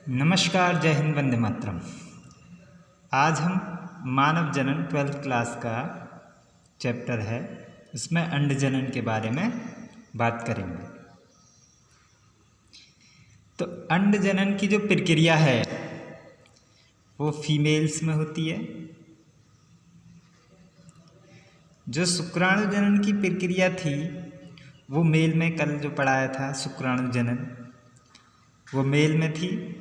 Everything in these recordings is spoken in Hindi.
नमस्कार, जय हिंद, वंदे मातरम। आज हम मानव जनन 12th क्लास का चैप्टर है, इसमें अंड जनन के बारे में बात करेंगे। तो अंड जनन की जो प्रक्रिया है वो फीमेल्स में होती है। जो शुक्राणु जनन की प्रक्रिया थी वो मेल में, कल जो पढ़ाया था शुक्राणु जनन, वो मेल में थी।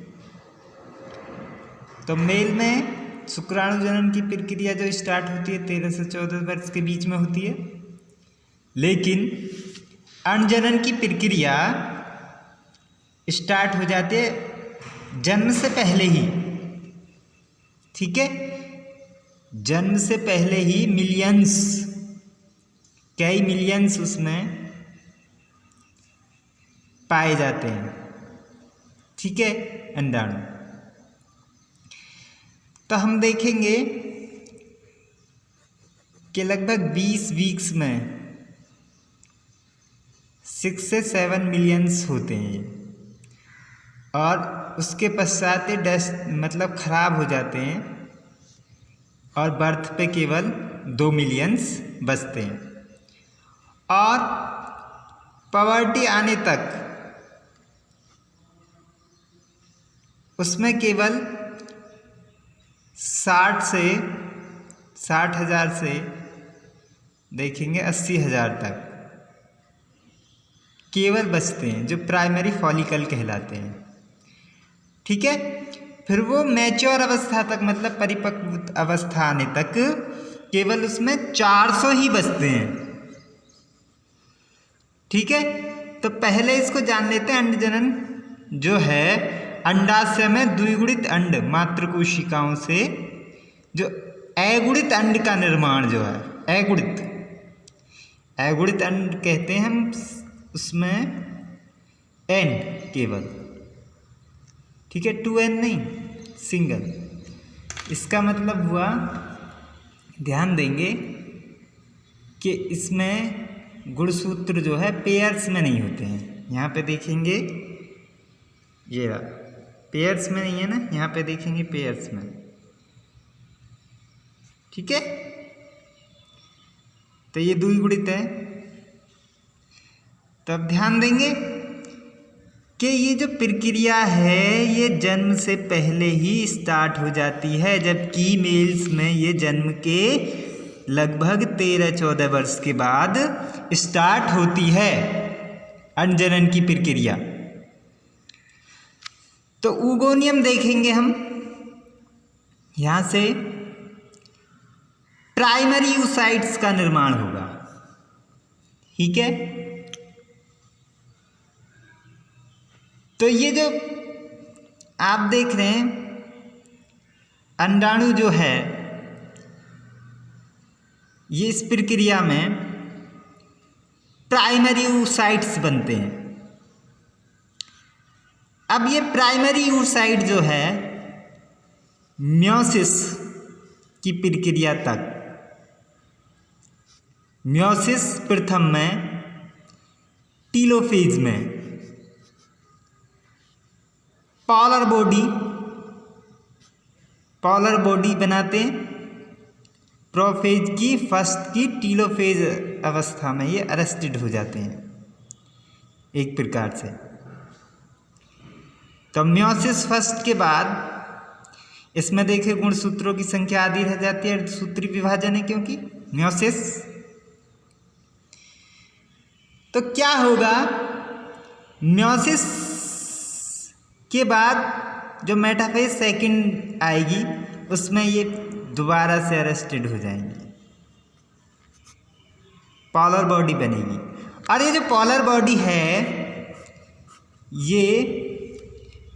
तो मेल में शुक्राणु जनन की प्रक्रिया जो स्टार्ट होती है 13 से 14 वर्ष के बीच में होती है, लेकिन अंड जनन की प्रक्रिया स्टार्ट हो जाती है जन्म से पहले ही। ठीक है, जन्म से पहले ही मिलियंस, कई मिलियंस उसमें पाए जाते हैं। ठीक है, अंडाणु। तो हम देखेंगे कि लगभग 20 वीक्स में 6 से 7 मिलियंस होते हैं और उसके पश्चात मतलब खराब हो जाते हैं और बर्थ पे केवल 2 मिलियंस बचते हैं। और पवर्टी आने तक उसमें केवल 60,000 से देखेंगे 80,000 तक केवल बचते हैं, जो प्राइमरी फॉलिकल कहलाते हैं। ठीक है, फिर वो मैच्योर अवस्था तक, मतलब परिपक्व अवस्था आने तक केवल उसमें 400 ही बचते हैं। ठीक है, तो पहले इसको जान लेते हैं। अंड जनन जो है, अंडाशय में द्विगुणित अंड मात्र कोशिकाओं से जो अगुणित अंड का निर्माण जो है, अगुणित अंड कहते हैं हम उसमें एन केवल। ठीक है, 2n नहीं, सिंगल। इसका मतलब हुआ, ध्यान देंगे कि इसमें गुणसूत्र जो है पेयर्स में नहीं होते हैं। यहाँ पे देखेंगे, ये पेयर्स में नहीं है ना, यहाँ पे देखेंगे पेयर्स में। ठीक है, तो ये द्विगुणित है। तो अब ध्यान देंगे कि ये जो प्रक्रिया है ये जन्म से पहले ही स्टार्ट हो जाती है, जबकि मेल्स में ये जन्म के लगभग 13-14 वर्ष के बाद स्टार्ट होती है अंड जनन की प्रक्रिया। तो ऊगोनियम देखेंगे हम, यहां से प्राइमरी oocytes का निर्माण होगा। ठीक है, तो ये जो आप देख रहे हैं अंडाणु जो है, ये इस प्रक्रिया में प्राइमरी oocytes बनते हैं। अब ये प्राइमरी oocyte जो है म्योसिस की प्रक्रिया तक, म्योसिस प्रथम में टीलोफेज में पॉलर बॉडी बनाते हैं। प्रोफेज की फर्स्ट की टीलोफेज अवस्था में ये अरेस्टेड हो जाते हैं एक प्रकार से। तो म्योसिस फर्स्ट के बाद इसमें देखे गुणसूत्रों की संख्या आधी रह जाती है, सूत्री विभाजन है क्योंकि म्योसिस। तो क्या होगा, म्योसिस के बाद जो मेटाफेज सेकंड आएगी उसमें ये दोबारा से अरेस्टेड हो जाएंगे, पॉलर बॉडी बनेगी। और ये जो पॉलर बॉडी है ये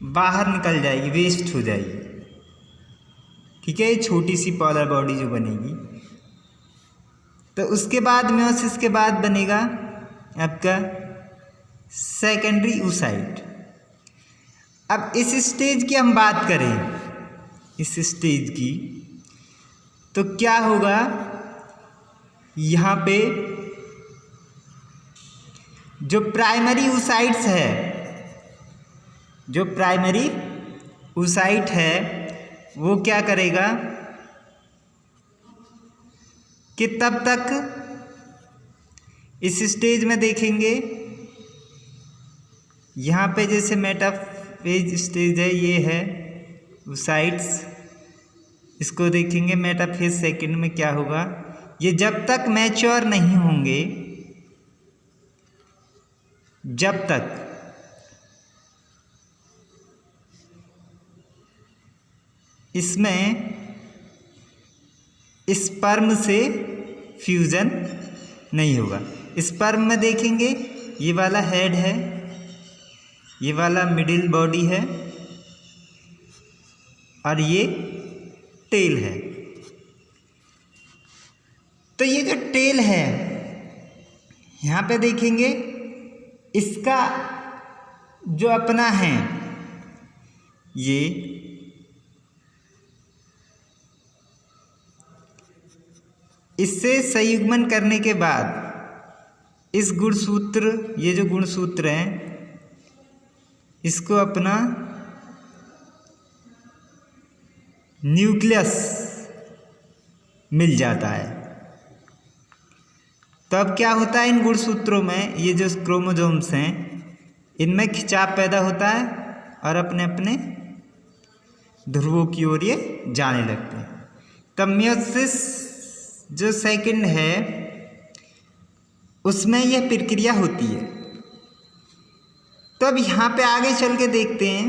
बाहर निकल जाएगी, वेस्ट हो जाएगी। ठीक है, ये छोटी सी पॉलर बॉडी जो बनेगी। तो उसके बाद म्योसिस के बाद बनेगा आपका सेकेंडरी oocyte। अब इस स्टेज की हम बात करें, इस स्टेज की, तो क्या होगा, यहाँ पे जो प्राइमरी oocytes है, जो प्राइमरी oocyte है वो क्या करेगा कि तब तक इस स्टेज में देखेंगे, यहाँ पे जैसे मेटाफेज स्टेज है, ये है oocytes, इसको देखेंगे मेटाफेज सेकंड में क्या होगा। ये जब तक मैच्योर नहीं होंगे, जब तक इसमें स्पर्म से फ्यूजन नहीं होगा। स्पर्म में देखेंगे ये वाला हेड है, ये वाला मिडिल बॉडी है और ये टेल है। तो ये जो टेल है यहाँ पे देखेंगे, इसका जो अपना है ये इससे संयुग्मन करने के बाद इस गुणसूत्र, ये जो गुणसूत्र हैं, इसको अपना न्यूक्लियस मिल जाता है। तब क्या होता है, इन गुणसूत्रों में ये जो क्रोमोसोम्स हैं इनमें खिंचाव पैदा होता है और अपने अपने ध्रुवों की ओर ये जाने लगते हैं। तब मियोसिस जो सेकंड है उसमें यह प्रक्रिया होती है। तो अब यहाँ पे आगे चल के देखते हैं,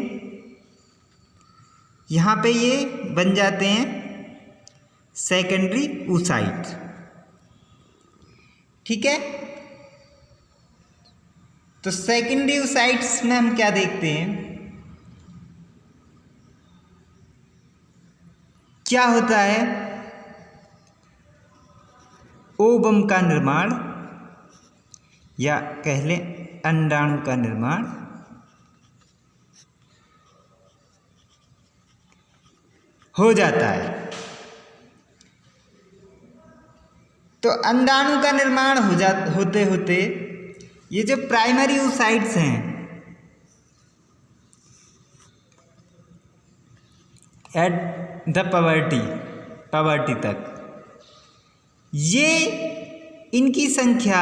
यहाँ पे ये बन जाते हैं सेकेंडरी oocyte, ठीक है। तो सेकेंडरी oocytes में हम क्या देखते हैं, क्या होता है, ओवम का निर्माण या कह लें अंडाणु का निर्माण हो जाता है। तो अंडाणु का निर्माण होते होते ये जो प्राइमरी oocytes हैं एट द पवर्टी तक, ये इनकी संख्या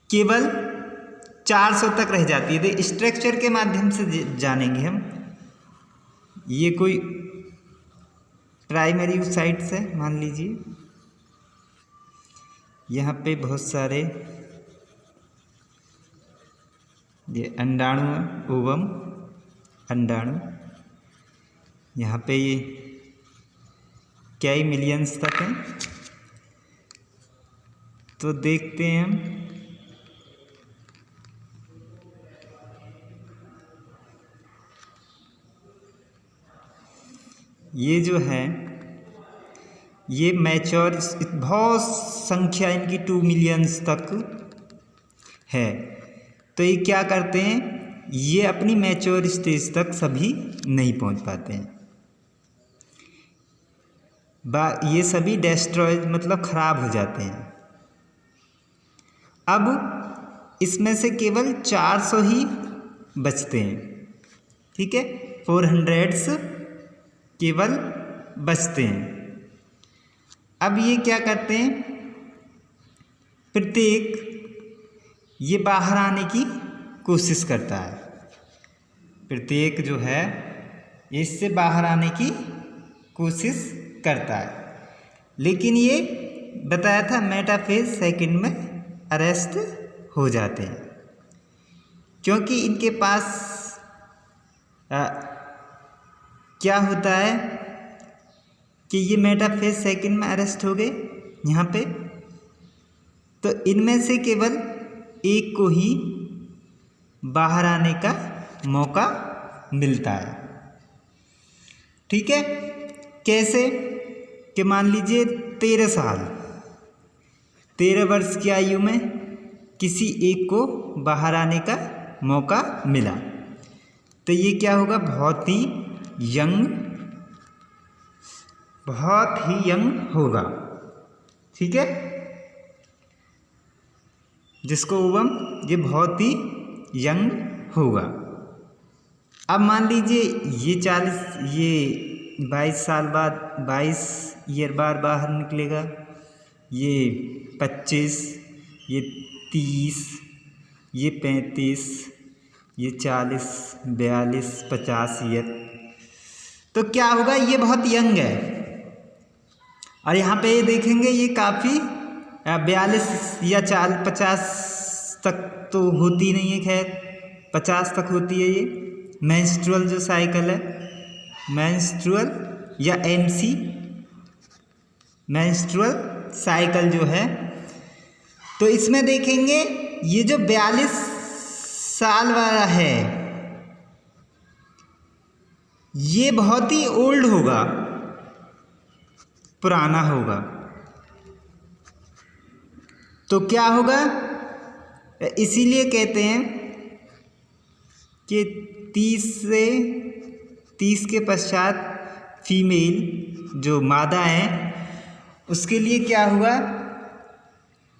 केवल 400 तक रह जाती है। तो स्ट्रक्चर के माध्यम से जानेंगे हम। ये कोई प्राइमरी oocytes है, मान लीजिए यहाँ पे बहुत सारे ये अंडाणु है, ओवम अंडाणु, यहाँ पे ये कई मिलियंस तक हैं। तो देखते हैं हम, ये जो है ये मैच्योर, बहुत संख्या इनकी 2 मिलियंस तक है। तो ये क्या करते हैं, ये अपनी मैच्योर स्टेज तक सभी नहीं पहुंच पाते हैं। ये सभी डेस्ट्रॉय मतलब खराब हो जाते हैं। अब इसमें से केवल 400 ही बचते हैं, ठीक है, 400s केवल बचते हैं। अब ये क्या करते हैं, प्रत्येक ये बाहर आने की कोशिश करता है, प्रत्येक जो है इससे बाहर आने की कोशिश करता है। लेकिन ये बताया था मेटाफेज सेकंड में अरेस्ट हो जाते हैं, क्योंकि इनके पास क्या होता है कि ये मेटाफेज सेकंड में अरेस्ट हो गए यहाँ पे, तो इनमें से केवल एक को ही बाहर आने का मौका मिलता है, ठीक है। कैसे कि मान लीजिए 13 वर्ष की आयु में किसी एक को बाहर आने का मौका मिला, तो ये क्या होगा, बहुत ही यंग होगा, ठीक है। जिसको ओवम, ये बहुत ही यंग होगा। अब मान लीजिए ये 22 साल बाद 22 ईयर बाहर निकलेगा, ये 25, ये 30, ये 35, ये 40, 42, 50 ईयर। तो क्या होगा, ये बहुत यंग है। और यहाँ पे ये देखेंगे ये काफ़ी 42 या 50 तक तो होती नहीं है, खैर 50 तक होती है ये मेंस्ट्रुअल जो साइकिल है, मेंस्ट्रुअल या MC मेंस्ट्रुअल साइकिल जो है। तो इसमें देखेंगे ये जो 42 साल वाला है ये बहुत ही ओल्ड होगा, पुराना होगा। तो क्या होगा, इसीलिए कहते हैं कि 30 के पश्चात फीमेल जो मादा है उसके लिए क्या हुआ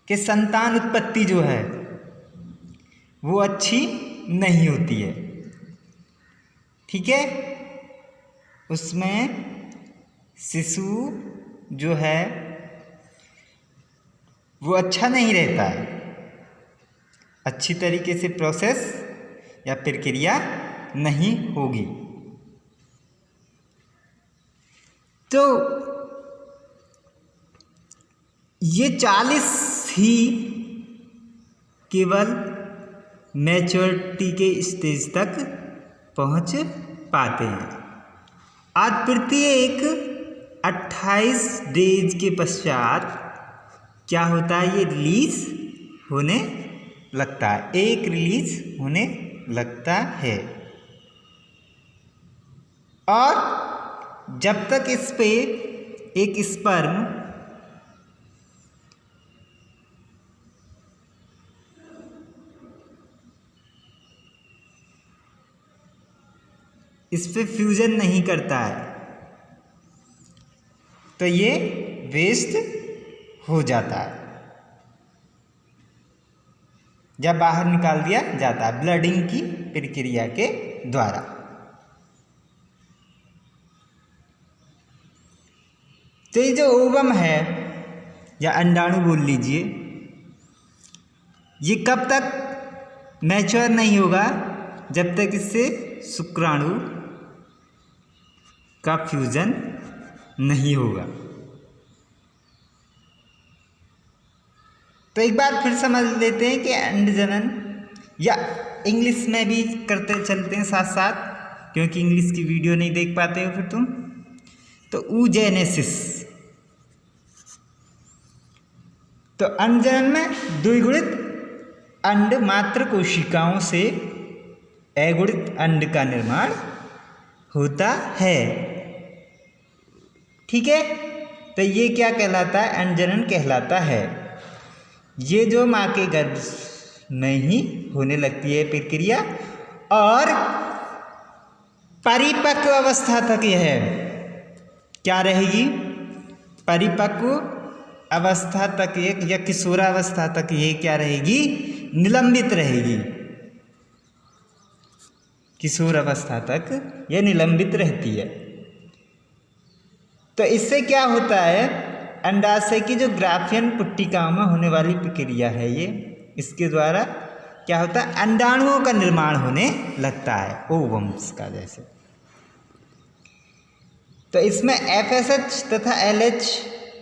कि संतान उत्पत्ति जो है वो अच्छी नहीं होती है, ठीक है। उसमें शिशु जो है वो अच्छा नहीं रहता है, अच्छी तरीके से प्रोसेस या प्रक्रिया नहीं होगी। तो ये 40 ही केवल मैच्योरिटी के स्टेज तक पहुंच पाते हैं। आज प्रत्येक 28 डेज के पश्चात क्या होता है, ये रिलीज होने लगता है, एक रिलीज होने लगता है। और जब तक इस पे एक स्पर्म इस पे फ्यूजन नहीं करता है तो ये वेस्ट हो जाता है या बाहर निकाल दिया जाता है ब्लडिंग की प्रक्रिया के द्वारा। तो ये जो ओवम है या अंडाणु बोल लीजिए, ये कब तक मैच्योर नहीं होगा, जब तक इससे शुक्राणु का फ्यूजन नहीं होगा। तो एक बार फिर समझ लेते हैं कि अंड जनन, या इंग्लिश में भी करते चलते हैं साथ साथ, क्योंकि इंग्लिश की वीडियो नहीं देख पाते हो फिर तुम। तो oogenesis, तो अंड जनन में द्विगुणित अंड मात्र कोशिकाओं से अगुणित अंड का निर्माण होता है, ठीक है। तो ये क्या कहलाता है, अंडजनन कहलाता है। ये जो माँ के गर्भ में ही होने लगती है प्रक्रिया, और परिपक्व अवस्था तक यह क्या रहेगी, परिपक्व अवस्था तक ये या किशोरावस्था तक ये क्या रहेगी, निलंबित रहेगी। किशोर अवस्था तक यह निलंबित रहती है। तो इससे क्या होता है, अंडाशय की जो ग्राफियन पुट्टिकाओं में होने वाली प्रक्रिया है ये, इसके द्वारा क्या होता है, अंडाणुओं का निर्माण होने लगता है, ओवम्स का जैसे। तो इसमें FSH तथा LH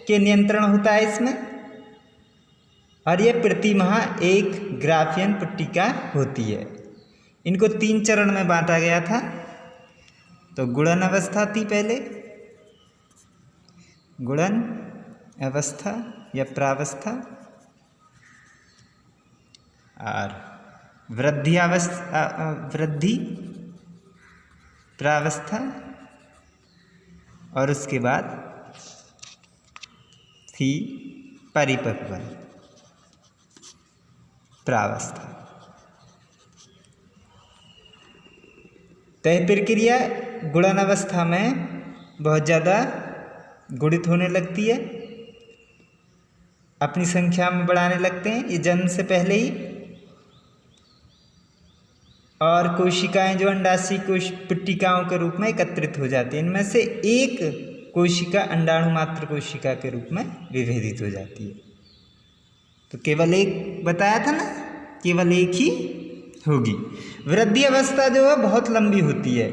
के नियंत्रण होता है इसमें, और ये प्रति माह एक ग्राफियन पुट्टिका होती है। इनको 3 चरण में बांटा गया था। तो गुणन अवस्था थी पहले, गुणन अवस्था या प्रावस्था, और वृद्धि प्रावस्था, और उसके बाद थी परिपक्व प्रावस्था। तय प्रक्रिया गुणन अवस्था में बहुत ज़्यादा गुणित होने लगती है, अपनी संख्या में बढ़ाने लगते हैं ये जन्म से पहले ही। और कोशिकाएं जो अंडाशय कोश पुट्टिकाओं के रूप में एकत्रित हो जाती हैं। इनमें से एक कोशिका अंडाणु मात्र कोशिका के रूप में विभेदित हो जाती है। तो केवल एक बताया था ना, केवल एक ही होगी। वृद्धि अवस्था जो है बहुत लंबी होती है,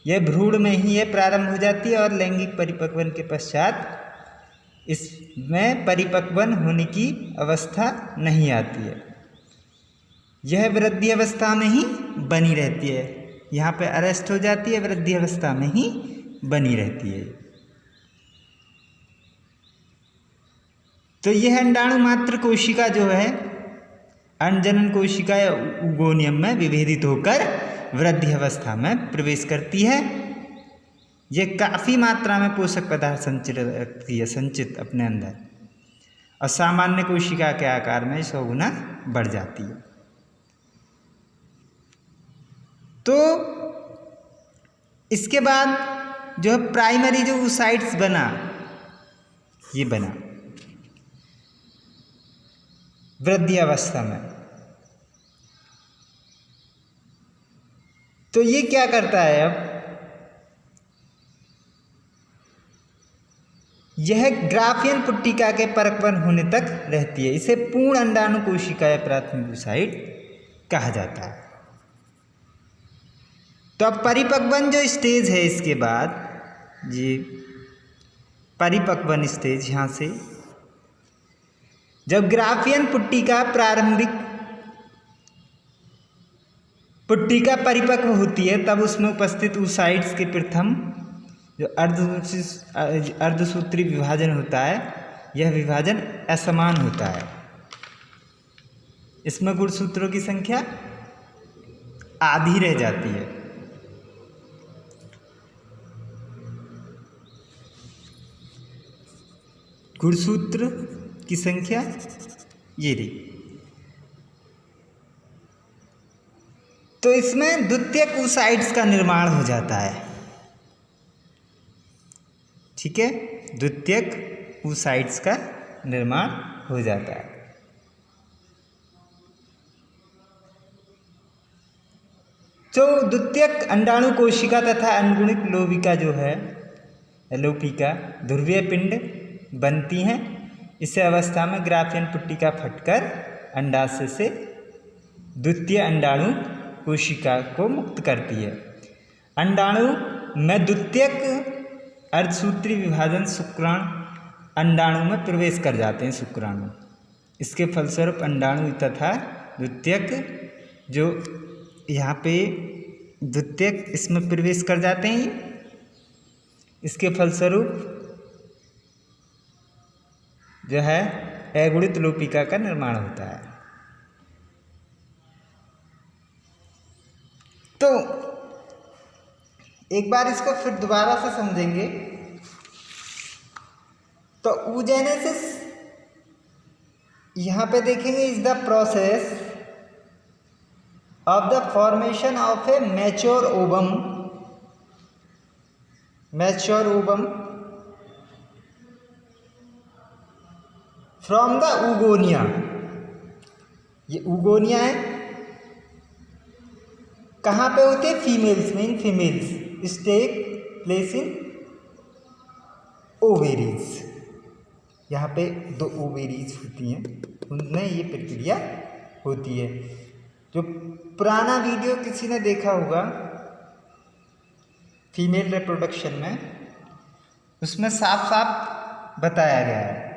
यह भ्रूण में ही यह प्रारंभ हो जाती है और लैंगिक परिपक्वन के पश्चात इसमें परिपक्वन होने की अवस्था नहीं आती है। यह वृद्धि अवस्था में ही बनी रहती है, यहाँ पे अरेस्ट हो जाती है, वृद्धि अवस्था में ही बनी रहती है। तो यह अंडाणु मात्र कोशिका जो है अंडजनन कोशिका या उगोनियम में विभेदित होकर वृद्धि अवस्था में प्रवेश करती है। यह काफ़ी मात्रा में पोषक पदार्थ संचित रखती है, संचित अपने अंदर, और सामान्य कोशिका के आकार में 100 गुना बढ़ जाती है। तो इसके बाद जो है प्राइमरी जो oocytes बना, ये बना वृद्धि अवस्था में। तो ये क्या करता है, अब यह ग्राफियन पुट्टिका के परिपक्वन होने तक रहती है। इसे पूर्ण अंडाणु कोशिका या प्राथमिक oocyte कहा जाता है। तो अब परिपक्वन जो स्टेज है, इसके बाद ये परिपक्वन स्टेज, यहाँ से जब ग्राफियन पुट्टिका प्रारंभिक पुट्टिका परिपक्व होती है, तब उसमें उपस्थित oocytes के प्रथम जो अर्धसूत्री विभाजन होता है, यह विभाजन असमान होता है। इसमें गुणसूत्रों की संख्या आधी रह जाती है। गुणसूत्र की संख्या ये रही। तो इसमें द्वितीयक oocytes का निर्माण हो जाता है। ठीक है, द्वितीयक oocytes का निर्माण हो जाता है। जो द्वितीयक अंडाणु कोशिका तथा अनगुणित लोबिका जो है, लोपिका ध्रुवीय पिंड बनती हैं। इस अवस्था में ग्राफियन पुट्टिका फटकर अंडाशय से द्वितीय अंडाणु कोशिका को मुक्त करती है। अंडाणु में द्वितीयक अर्धसूत्री विभाजन शुक्राणु अंडाणु में प्रवेश कर जाते हैं। शुक्राणु इसके फलस्वरूप अंडाणु तथा द्वितीयक जो यहाँ पे द्वितीयक इसमें प्रवेश कर जाते हैं। इसके फलस्वरूप जो है अगुणित लोपिका का निर्माण होता है। तो एक बार इसको फिर दोबारा से समझेंगे। तो oogenesis यहाँ पे देखेंगे is the process of the formation of a mature ovum from the oogonia। ये oogonia है, कहाँ पे होते हैं, फीमेल्स में। In females take place in ovaries. यहाँ पे 2 ओवेरीज होती हैं, उनमें ये प्रक्रिया होती है। जो पुराना वीडियो किसी ने देखा होगा फीमेल रिप्रोडक्शन में, उसमें साफ साफ बताया गया है।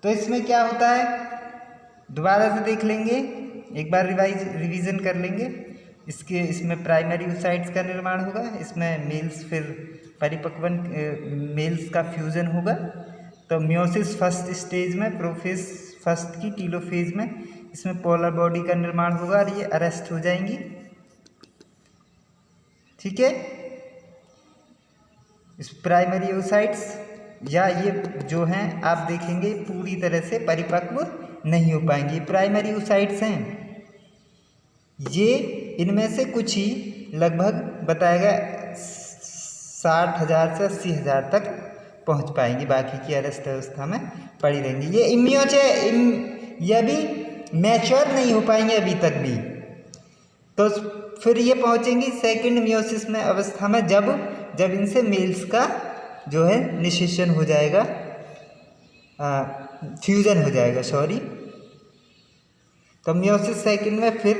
तो इसमें क्या होता है, दोबारा से देख लेंगे, एक बार रिवीजन कर लेंगे। इसमें प्राइमरी oocytes का निर्माण होगा, इसमें मेल्स फिर परिपक्वन मेल्स का फ्यूजन होगा। तो म्योसिस फर्स्ट स्टेज में, प्रोफेज फर्स्ट की टीलोफेज में इसमें पोलर बॉडी का निर्माण होगा और ये अरेस्ट हो जाएंगी। ठीक है, इस प्राइमरी oocytes या ये जो हैं आप देखेंगे पूरी तरह से परिपक्व नहीं हो पाएंगी। प्राइमरी oocytes हैं ये, इनमें से कुछ ही लगभग बताया गया 60,000 से 80,000 तक पहुंच पाएंगी, बाकी की अरेस्ट अवस्था में पड़ी रहेंगी। ये यह भी मैच्योर नहीं हो पाएंगे अभी तक भी। तो फिर ये पहुंचेंगी सेकंड मियोसिस में अवस्था में, जब इनसे मेल्स का जो है निषेचन हो जाएगा, फ्यूजन हो जाएगा, सॉरी। तो मियोसिस सेकंड में फिर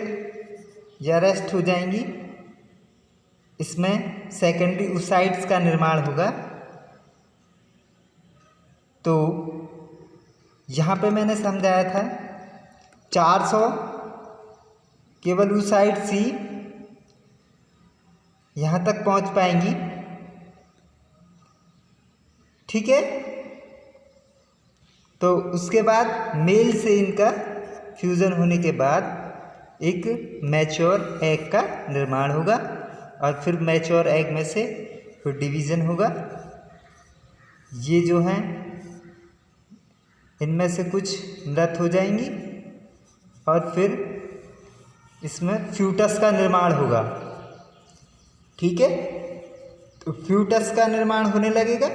ये अरेस्ट हो जाएंगी, इसमें सेकेंडरी oocytes का निर्माण होगा। तो यहाँ पे मैंने समझाया था 400 केवल oocytes ही यहाँ तक पहुँच पाएंगी, ठीक है। तो उसके बाद मेल से इनका फ्यूज़न होने के बाद एक मैच्योर एग का निर्माण होगा और फिर मैच्योर एग में से फिर डिवीज़न होगा। ये जो हैं इनमें से कुछ मृत हो जाएंगी और फिर इसमें फ्यूटस का निर्माण होगा, ठीक है। तो फ्यूटस का निर्माण होने लगेगा।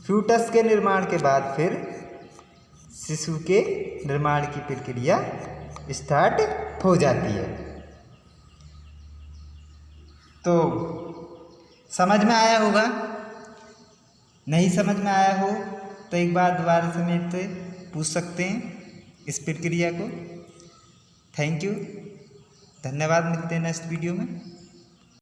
फ्यूटस के निर्माण के बाद फिर शिशु के निर्माण की प्रक्रिया स्टार्ट हो जाती है। तो समझ में आया होगा, नहीं समझ में आया हो तो एक बार दोबारा से मेरे से पूछ सकते हैं इस प्रक्रिया को। थैंक यू, धन्यवाद। मिलते हैं नेक्स्ट वीडियो में।